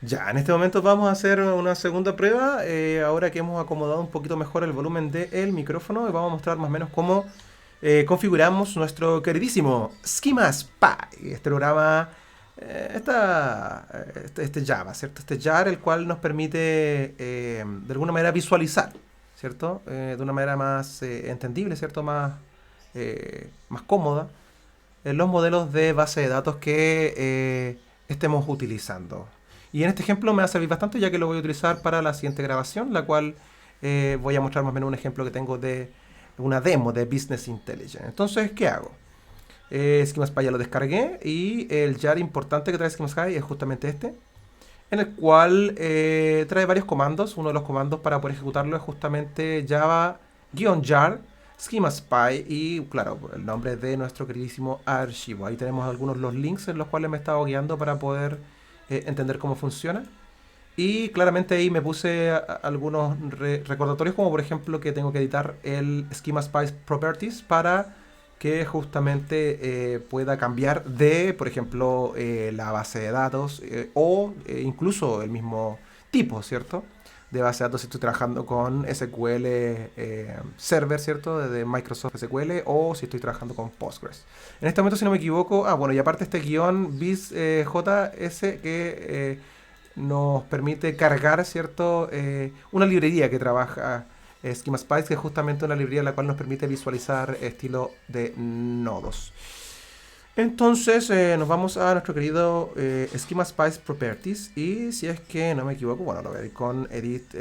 Ya, en este momento vamos a hacer una segunda prueba, ahora que hemos acomodado un poquito mejor el volumen del micrófono y vamos a mostrar más o menos cómo configuramos nuestro queridísimo Schema Spy, este programa, este Java, ¿cierto? Este jar el cual nos permite de alguna manera visualizar, ¿cierto? De una manera más entendible, ¿cierto? Más cómoda, los modelos de base de datos que estemos utilizando. Y en este ejemplo me va a servir bastante ya que lo voy a utilizar para la siguiente grabación, la cual voy a mostrar más o menos un ejemplo que tengo de una demo de Business Intelligence. Entonces, ¿qué hago? Schema Spy ya lo descargué y el jar importante que trae Schema Spy es justamente este, en el cual trae varios comandos. Uno de los comandos para poder ejecutarlo es justamente java-jar schema spy y claro, el nombre de nuestro queridísimo archivo. Ahí tenemos algunos los links en los cuales me he estado guiando para poder entender cómo funciona. Y claramente ahí me puse algunos recordatorios, como por ejemplo que tengo que editar el Schema Spice Properties para que justamente pueda cambiar de, por ejemplo, la base de datos o incluso el mismo tipo, ¿cierto? De base de datos si estoy trabajando con SQL Server, ¿cierto? De Microsoft SQL o si estoy trabajando con Postgres. En este momento, si no me equivoco, bueno, y aparte este guión BizJS que nos permite cargar, ¿cierto? Una librería que trabaja Schema Spice, que es justamente una librería la cual nos permite visualizar estilo de nodos. Entonces nos vamos a nuestro querido Schema Spice Properties y si es que no me equivoco, bueno, lo voy a ir con Edit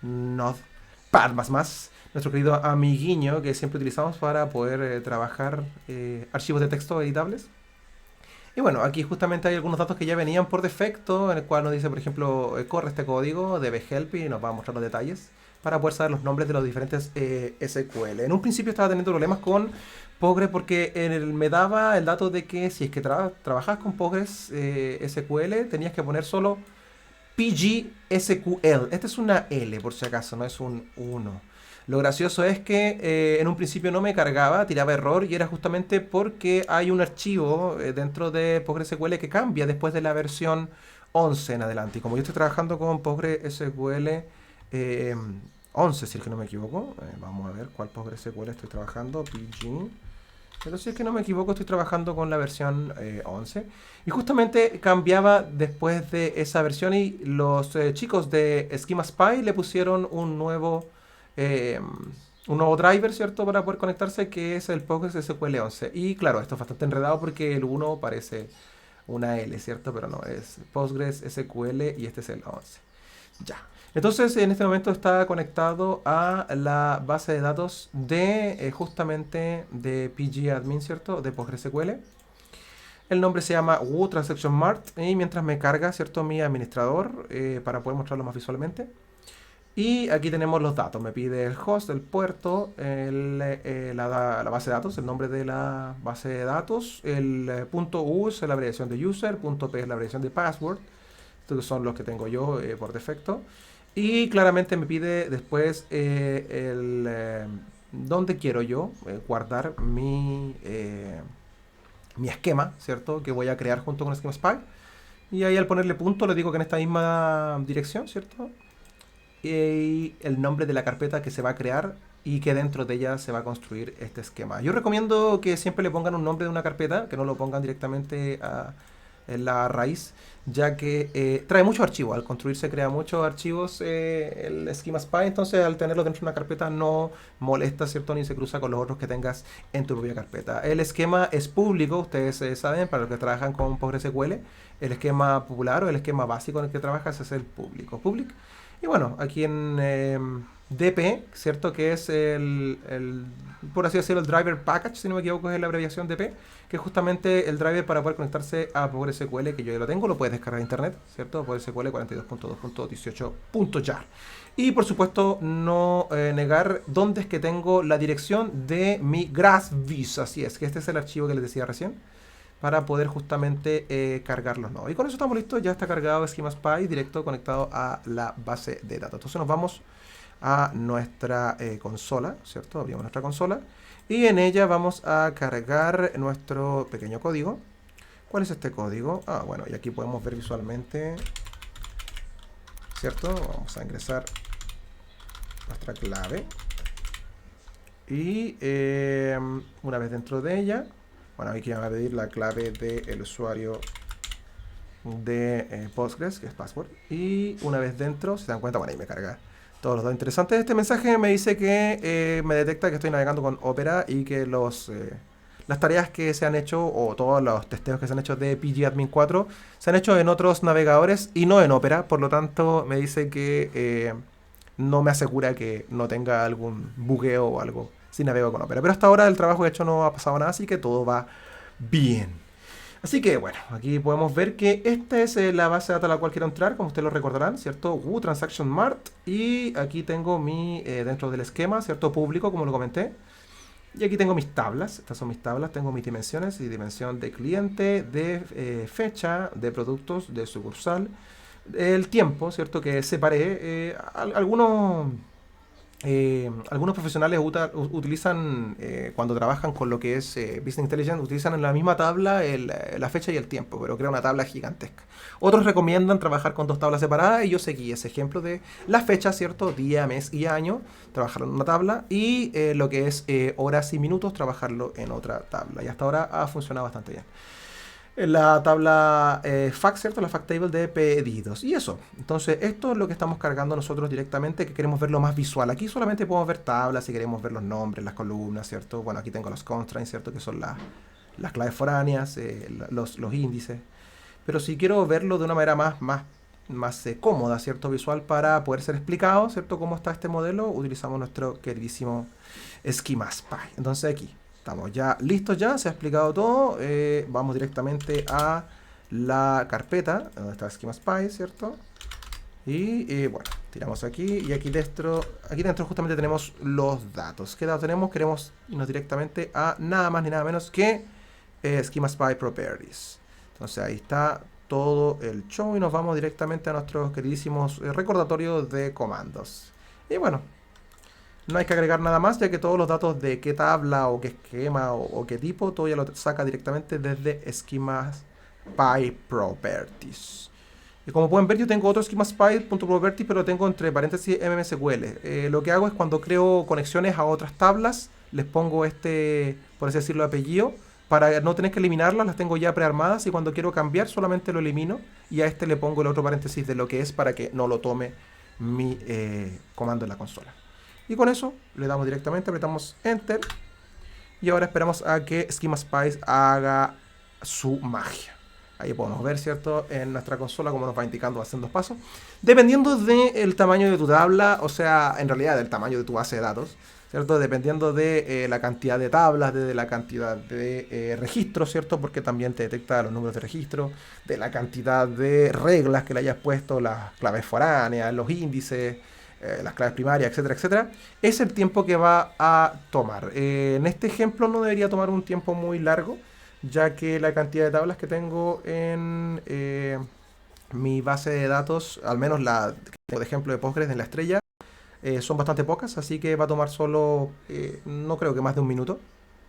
Notepad más, nuestro querido amiguiño que siempre utilizamos para poder trabajar archivos de texto editables. Y bueno, aquí justamente hay algunos datos que ya venían por defecto, en el cual nos dice, por ejemplo, corre este código, debe help y nos va a mostrar los detalles para poder saber los nombres de los diferentes SQL. En un principio estaba teniendo problemas con Postgres porque me daba el dato de que si es que trabajas con Postgres SQL tenías que poner solo PGSQL. Esta es una L por si acaso, no es un 1. Lo gracioso es que en un principio no me cargaba, tiraba error y era justamente porque hay un archivo dentro de PostgreSQL que cambia después de la versión 11 en adelante. Y como yo estoy trabajando con PostgreSQL 11, si es que no me equivoco, vamos a ver cuál PostgreSQL estoy trabajando, PG. Pero si es que no me equivoco, estoy trabajando con la versión 11. Y justamente cambiaba después de esa versión y los chicos de Schema Spy le pusieron eh, un nuevo driver, ¿cierto? Para poder conectarse, que es el PostgreSQL 11. Y claro, esto es bastante enredado porque el 1 parece una L, ¿cierto? Pero no, es PostgreSQL y este es el 11. Ya. Entonces, en este momento está conectado a la base de datos de justamente de pgadmin, ¿cierto? De PostgreSQL. El nombre se llama Woo Transaction Mart y mientras me carga, ¿cierto? Mi administrador para poder mostrarlo más visualmente. Y aquí tenemos los datos. Me pide el host, el puerto, la base de datos, el nombre de la base de datos. El punto .u es la abreviación de user, punto .p es la abreviación de password. Estos son los que tengo yo por defecto. Y claramente me pide después dónde quiero yo guardar mi esquema, ¿cierto? Que voy a crear junto con Schema Spy. Y ahí al ponerle punto le digo que en esta misma dirección, ¿cierto? Y el nombre de la carpeta que se va a crear y que dentro de ella se va a construir este esquema. Yo recomiendo que siempre le pongan un nombre de una carpeta, que no lo pongan directamente en la raíz, ya que trae muchos archivos. Al construirse crea muchos archivos el Schema Spy, entonces al tenerlo dentro de una carpeta no molesta, ¿cierto? Ni se cruza con los otros que tengas en tu propia carpeta. El esquema es público, ustedes saben, para los que trabajan con PostgreSQL, el esquema popular o el esquema básico en el que trabajas es el público. Public. Y bueno, aquí en DP, ¿cierto? Que es por así decirlo, el driver package, si no me equivoco, es la abreviación DP, que es justamente el driver para poder conectarse a PostgreSQL, que yo ya lo tengo, lo puedes descargar de internet, ¿cierto? PostgreSQL 42.2.18.jar. Y por supuesto, no negar dónde es que tengo la dirección de mi GraphViz, así es, que este es el archivo que les decía recién para poder justamente cargar los nodos. Y con eso estamos listos, ya está cargado Schema Spy directo conectado a la base de datos. Entonces nos vamos a nuestra consola, ¿cierto? Abrimos nuestra consola y en ella vamos a cargar nuestro pequeño código. ¿Cuál es este código? Ah, bueno, y aquí podemos ver visualmente ¿cierto? Vamos a ingresar nuestra clave. Y una vez dentro de ella, bueno, aquí me va a pedir la clave del usuario de Postgres, que es password. Y una vez dentro, si se dan cuenta, bueno, ahí me carga todos los datos interesantes. Este mensaje me dice que me detecta que estoy navegando con Opera y que las tareas que se han hecho o todos los testeos que se han hecho de pgadmin 4 se han hecho en otros navegadores y no en Opera. Por lo tanto, me dice que no me asegura que no tenga algún bugueo o algo si navego con Opera. Pero hasta ahora el trabajo hecho no ha pasado nada, así que todo va bien. Así que bueno, aquí podemos ver que esta es la base de datos a la cual quiero entrar, como ustedes lo recordarán, ¿cierto? Transaction Mart. Y aquí tengo dentro del esquema, ¿cierto? Público, como lo comenté. Y aquí tengo mis tablas, estas son mis tablas, tengo mis dimensiones y dimensión de cliente, de fecha, de productos, de sucursal, el tiempo, ¿cierto? Que separé. Algunos profesionales utilizan, cuando trabajan con lo que es Business Intelligence, utilizan en la misma tabla la fecha y el tiempo, pero crea una tabla gigantesca. Otros recomiendan trabajar con dos tablas separadas y yo seguí ese ejemplo de la fecha, ¿cierto? Día, mes y año, trabajarlo en una tabla y lo que es horas y minutos, trabajarlo en otra tabla. Y hasta ahora ha funcionado bastante bien. En la tabla fact, ¿cierto? La fact table de pedidos. Y eso. Entonces, esto es lo que estamos cargando nosotros directamente, que queremos verlo más visual. Aquí solamente podemos ver tablas, si queremos ver los nombres, las columnas, ¿cierto? Bueno, aquí tengo los constraints, ¿cierto? Que son las claves foráneas, los índices. Pero si quiero verlo de una manera más cómoda, ¿cierto? Visual para poder ser explicado, ¿cierto? Cómo está este modelo, utilizamos nuestro queridísimo Schema Spy. Entonces aquí. Estamos ya listos ya, se ha explicado todo. Vamos directamente a la carpeta donde está Schema Spy, ¿cierto? Y bueno, tiramos aquí y aquí dentro justamente tenemos los datos. ¿Qué datos tenemos? Queremos irnos directamente a nada más ni nada menos que Schema Spy Properties. Entonces ahí está todo el show y nos vamos directamente a nuestros queridísimos recordatorios de comandos. Y bueno, no hay que agregar nada más, ya que todos los datos de qué tabla o qué esquema o qué tipo, todo ya lo saca directamente desde Schema Spy Properties. Y como pueden ver, yo tengo otro Schema Spy.properties, pero lo tengo entre paréntesis MMSQL. Lo que hago es cuando creo conexiones a otras tablas, les pongo por así decirlo, apellido, para no tener que eliminarlas, las tengo ya prearmadas y cuando quiero cambiar solamente lo elimino y a este le pongo el otro paréntesis de lo que es para que no lo tome mi comando en la consola. Y con eso le damos directamente, apretamos Enter. Y ahora esperamos a que Schema Spy haga su magia. Ahí podemos ver, ¿cierto? En nuestra consola cómo nos va indicando haciendo pasos. Dependiendo del tamaño de tu tabla, o sea, en realidad del tamaño de tu base de datos, ¿cierto? Dependiendo de la cantidad de tablas, de la cantidad de registros, ¿cierto? Porque también te detecta los números de registro, de la cantidad de reglas que le hayas puesto, las claves foráneas, los índices, las claves primarias, etcétera, etcétera, es el tiempo que va a tomar. En este ejemplo no debería tomar un tiempo muy largo, ya que la cantidad de tablas que tengo en mi base de datos, al menos la que tengo de ejemplo de Postgres en la estrella, son bastante pocas, así que va a tomar solo, no creo que más de un minuto.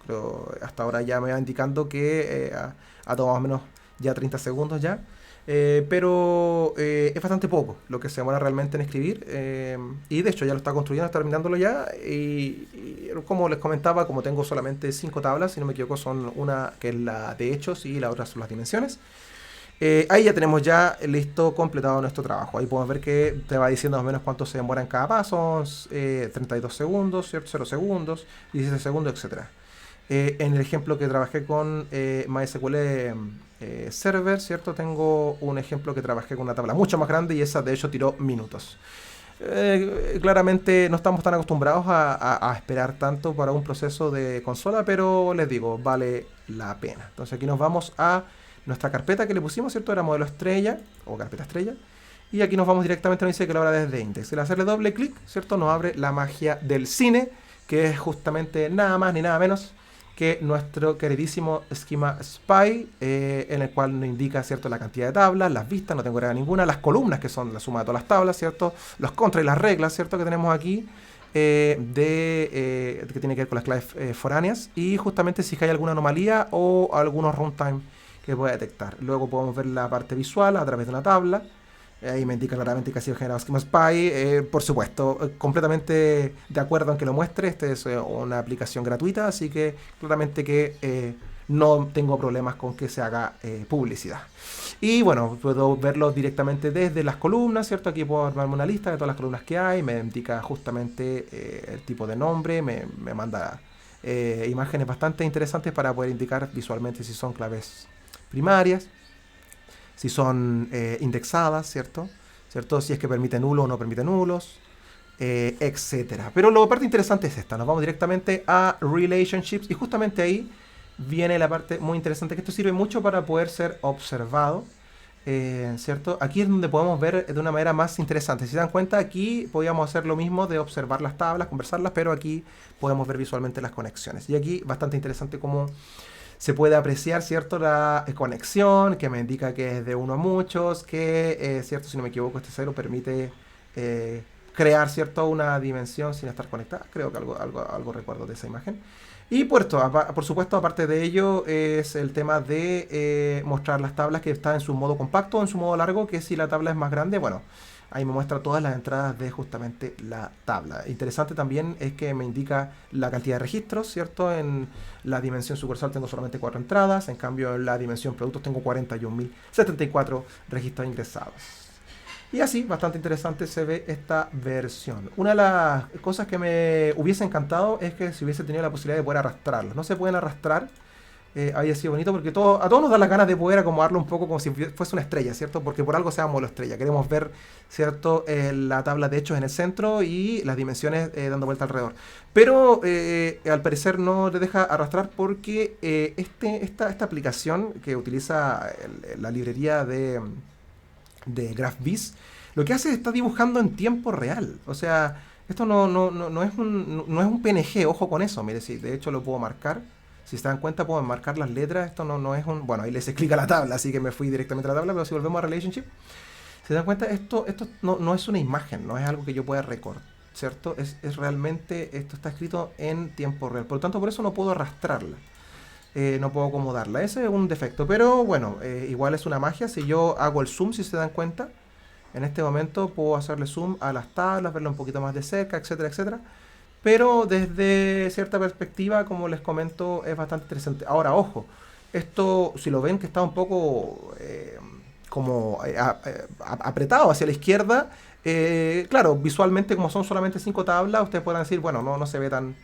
Creo, hasta ahora ya me va indicando que ha tomado más o menos ya 30 segundos ya. Pero es bastante poco lo que se demora realmente en escribir. Y de hecho ya lo está construyendo, está terminándolo ya. Y como les comentaba, como tengo solamente 5 tablas, si no me equivoco, son una que es la de hechos y la otra son las dimensiones. Ahí ya tenemos ya listo, completado nuestro trabajo. Ahí podemos ver que te va diciendo más o menos cuánto se demora en cada paso. 32 segundos, 0 segundos, 17 segundos, etcétera. En el ejemplo que trabajé con MySQL Server, ¿cierto? Tengo un ejemplo que trabajé con una tabla mucho más grande y esa de hecho tiró minutos. Claramente no estamos tan acostumbrados a esperar tanto para un proceso de consola, pero les digo, vale la pena. Entonces aquí nos vamos a nuestra carpeta que le pusimos, ¿cierto? Era modelo estrella o carpeta estrella. Y aquí nos vamos directamente, nos dice que lo abra desde Index. Al hacerle doble clic, ¿cierto? Nos abre la magia del cine, que es justamente nada más ni nada menos que nuestro queridísimo Schema Spy, en el cual nos indica, ¿cierto?, la cantidad de tablas, las vistas, no tengo agregada ninguna, las columnas, que son la suma de todas las tablas, ¿cierto?, los contra y las reglas, ¿cierto?, que tenemos aquí, que tiene que ver con las claves foráneas, y justamente si hay alguna anomalía o algunos runtime que pueda detectar. Luego podemos ver la parte visual a través de una tabla, Ahí me indica claramente que ha sido generado Schema Spy. Por supuesto, completamente de acuerdo en que lo muestre. Esta es una aplicación gratuita, así que claramente que no tengo problemas con que se haga publicidad. Y bueno, puedo verlo directamente desde las columnas, ¿cierto? Aquí puedo armarme una lista de todas las columnas que hay, me indica justamente el tipo de nombre, me manda imágenes bastante interesantes para poder indicar visualmente si son claves primarias, si son indexadas, ¿cierto? ¿Cierto? Si es que permite nulos o no permite nulos, etcétera. Pero la parte interesante es esta, nos vamos directamente a Relationships y justamente ahí viene la parte muy interesante, que esto sirve mucho para poder ser observado, ¿cierto? Aquí es donde podemos ver de una manera más interesante. Si se dan cuenta, aquí podíamos hacer lo mismo de observar las tablas, conversarlas, pero aquí podemos ver visualmente las conexiones. Y aquí bastante interesante cómo se puede apreciar, ¿cierto? La conexión, que me indica que es de uno a muchos, que, ¿cierto? Si no me equivoco, este cero permite crear, ¿cierto? Una dimensión sin estar conectada. Creo que algo recuerdo de esa imagen. Y por supuesto, aparte de ello, es el tema de mostrar las tablas que están en su modo compacto o en su modo largo, que si la tabla es más grande, bueno, ahí me muestra todas las entradas de justamente la tabla. Interesante también es que me indica la cantidad de registros, ¿cierto? En la dimensión sucursal tengo solamente 4 entradas, en cambio en la dimensión productos tengo 41.074 registros ingresados. Y así, bastante interesante se ve esta versión. Una de las cosas que me hubiese encantado es que si hubiese tenido la posibilidad de poder arrastrarlos. No se pueden arrastrar, había sido bonito porque a todos nos da las ganas de poder acomodarlo un poco como si fuese una estrella, ¿cierto? Porque por algo se llama la estrella. Queremos ver, ¿cierto? La tabla de hechos en el centro y las dimensiones dando vuelta alrededor. Pero al parecer no le deja arrastrar porque esta aplicación que utiliza la librería de GraphViz, lo que hace es está dibujando en tiempo real. O sea, esto no es no es un PNG, ojo con eso. Mire, si de hecho lo puedo marcar. Si se dan cuenta, puedo marcar las letras. Esto no es un. Bueno, ahí les explica la tabla, así que me fui directamente a la tabla. Pero si volvemos a Relationship, se dan cuenta, esto no es una imagen, no es algo que yo pueda recortar, ¿cierto? Es realmente, esto está escrito en tiempo real. Por lo tanto, por eso no puedo arrastrarla. No puedo acomodarla. Ese es un defecto. Pero bueno, igual es una magia. Si yo hago el zoom, si se dan cuenta, en este momento puedo hacerle zoom a las tablas, verlo un poquito más de cerca, etcétera, etcétera. Pero desde cierta perspectiva, como les comento, es bastante interesante. Ahora, ojo, esto, si lo ven que está un poco como apretado hacia la izquierda, claro, visualmente como son solamente 5 tablas, ustedes podrán decir, bueno, no se ve tan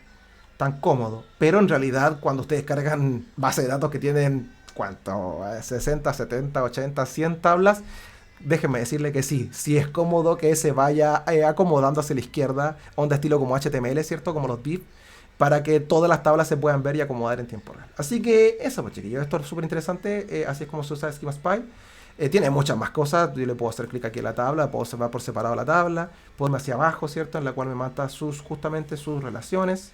cómodo. Pero en realidad, cuando ustedes cargan bases de datos que tienen, ¿cuánto? 60, 70, 80, 100 tablas, déjenme decirle que sí es cómodo que se vaya acomodando hacia la izquierda, onda estilo como HTML, ¿cierto? Como los div, para que todas las tablas se puedan ver y acomodar en tiempo real. Así que eso, pues chiquillos, esto es súper interesante, así es como se usa Schema Spy. Tiene muchas más cosas, yo le puedo hacer clic aquí en la tabla, puedo observar por separado la tabla, puedo irme hacia abajo, ¿cierto? En la cual me mata justamente sus relaciones.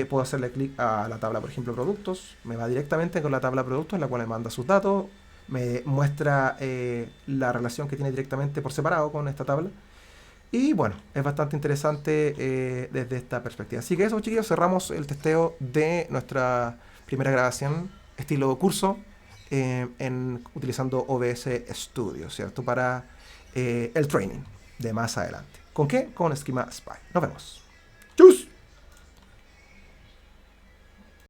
Puedo hacerle clic a la tabla, por ejemplo, productos. Me va directamente con la tabla productos, en la cual me manda sus datos. Me muestra la relación que tiene directamente por separado con esta tabla. Y bueno, es bastante interesante desde esta perspectiva. Así que eso, chiquillos, cerramos el testeo de nuestra primera grabación estilo curso utilizando OBS Studio, ¿cierto? Para el training de más adelante. ¿Con qué? Con Schema Spy. Nos vemos.